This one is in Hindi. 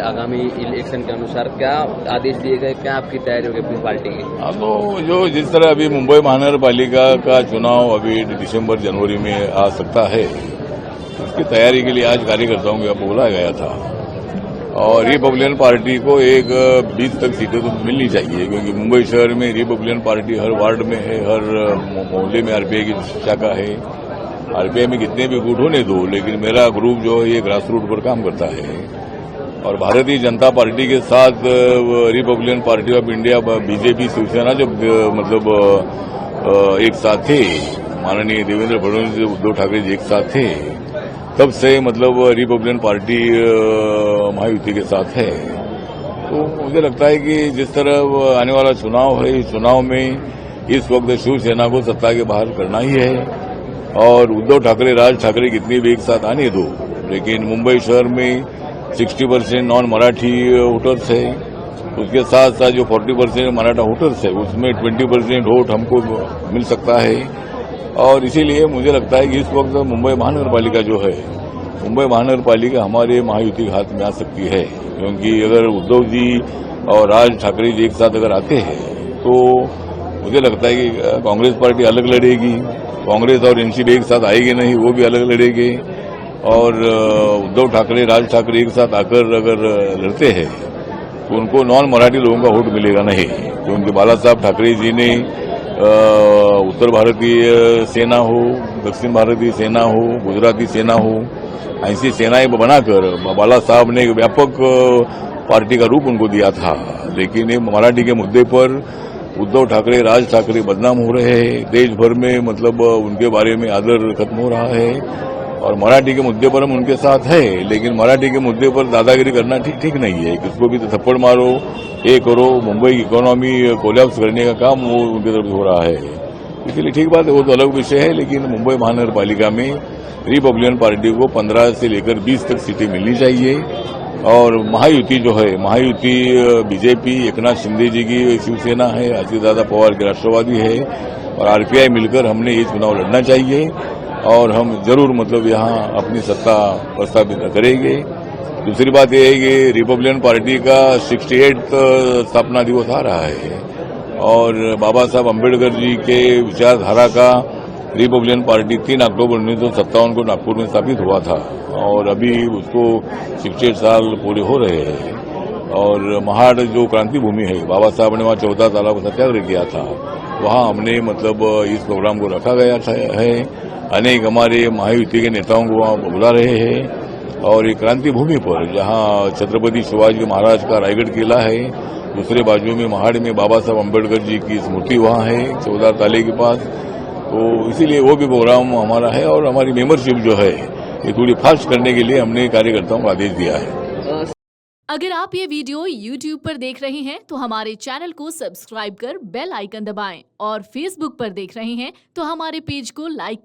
आगामी इलेक्शन के अनुसार क्या आदेश दिए गए, क्या आपकी तैयारी होगी अपनी पार्टी की? हाँ, तो जो जिस तरह अभी मुंबई महानगर पालिका का चुनाव अभी दिसंबर जनवरी में आ सकता है, उसकी तैयारी के लिए आज कार्यकर्ताओं को यहाँ बुलाया गया था और रिपब्लिकन पार्टी को एक 20 तक सीटें तो मिलनी चाहिए, क्योंकि मुंबई शहर में रिपब्लिकन पार्टी हर वार्ड में है, हर मोहल्ले में आरपीआई की शाखा है। आरपीआई में कितने भी गुट होने दो, लेकिन मेरा ग्रुप जो है ये ग्रास रूट पर काम करता है और भारतीय जनता पार्टी के साथ Republican Party of India, BJP, Shiv Sena जो मतलब एक साथ थे, माननीय देवेंद्र फडणवीस, उद्धव ठाकरे जी एक साथ थे, तब से मतलब रिपब्लिकन पार्टी महायुति के साथ है। तो मुझे लगता है कि जिस तरह आने वाला चुनाव है, इस चुनाव में इस वक्त शिवसेना को सत्ता के बाहर करना ही है और उद्धव ठाकरे, राज ठाकरे कितने भी एक साथ आने दो, लेकिन मुंबई शहर में 60% नॉन मराठी वोटर्स है, उसके साथ साथ जो 40% मराठा वोटर्स है, उसमें 20% वोट हमको मिल सकता है और इसीलिए मुझे लगता है कि इस वक्त मुंबई महानगर पालिका जो है, मुंबई महानगर पालिका हमारे महायुति के हाथ में आ सकती है, क्योंकि अगर उद्धव जी और राज ठाकरे जी एक साथ अगर आते हैं तो मुझे लगता है कि कांग्रेस पार्टी अलग लड़ेगी, कांग्रेस और एनसीपी एक साथ आएगी नहीं, वो भी अलग लड़ेंगे और उद्धव ठाकरे, राज ठाकरे एक साथ आकर अगर लड़ते हैं तो उनको नॉन मराठी लोगों का वोट मिलेगा नहीं, क्योंकि बाला साहब ठाकरे जी ने उत्तर भारतीय सेना हो, दक्षिण भारतीय सेना हो, गुजराती सेना हो, ऐसी सेनाएं बनाकर बाला साहब ने एक व्यापक पार्टी का रूप उनको दिया था, लेकिन मराठी के मुद्दे पर उद्धव ठाकरे, राज ठाकरे बदनाम हो रहे हैं, देश भर में मतलब उनके बारे में आदर खत्म हो रहा है और मराठी के मुद्दे पर हम उनके साथ है, लेकिन मराठी के मुद्दे पर दादागिरी करना ठीक नहीं है। किसको भी तो थप्पड़ मारो, ये करो, मुंबई की इकोनॉमी कोलैप्स करने का काम वो उनकी तरफ हो रहा है, इसलिए ठीक बात है, वो तो अलग विषय है। लेकिन मुंबई महानगर पालिका में रिपब्लिकन पार्टी को 15 से लेकर 20 तक सीटें मिलनी चाहिए और महायुति जो है, महायुति बीजेपी, एकनाथ शिंदे जी की शिवसेना है, अजितदादा पवार की राष्ट्रवादी है और आरपीआई मिलकर हमने ये चुनाव लड़ना चाहिए और हम जरूर मतलब यहाँ अपनी सत्ता प्रस्थापित करेंगे। दूसरी बात यह है कि रिपब्लिकन पार्टी का 68 स्थापना दिवस आ रहा है और बाबा साहब अम्बेडकर जी के विचारधारा का रिपब्लिकन पार्टी 3 अक्टूबर 1957 को नागपुर में स्थापित हुआ था और अभी उसको 68 साल पूरे हो रहे हैं और महाड़ जो क्रांति भूमि है, बाबा साहब ने वहाँ 14 तालाब सत्याग्रह किया था, वहाँ हमने मतलब इस प्रोग्राम को रखा गया है। अनेक हमारे महायुति के नेताओं को वहाँ बुला रहे हैं और ये क्रांति भूमि पर जहाँ छत्रपति शिवाजी महाराज का रायगढ़ किला है, दूसरे बाजू में महाड़ में बाबा साहब अम्बेडकर जी की स्मृति वहाँ है 14 ताले के पास, तो इसीलिए वो भी प्रोग्राम हमारा है और हमारी मेंबरशिप जो है ये थोड़ी फास्ट करने के लिए हमने कार्यकर्ताओं को आदेश दिया है। अगर आप ये वीडियो YouTube पर देख रहे हैं तो हमारे चैनल को सब्सक्राइब कर बेल आइकन दबाएं और Facebook पर देख रहे हैं तो हमारे पेज को लाइक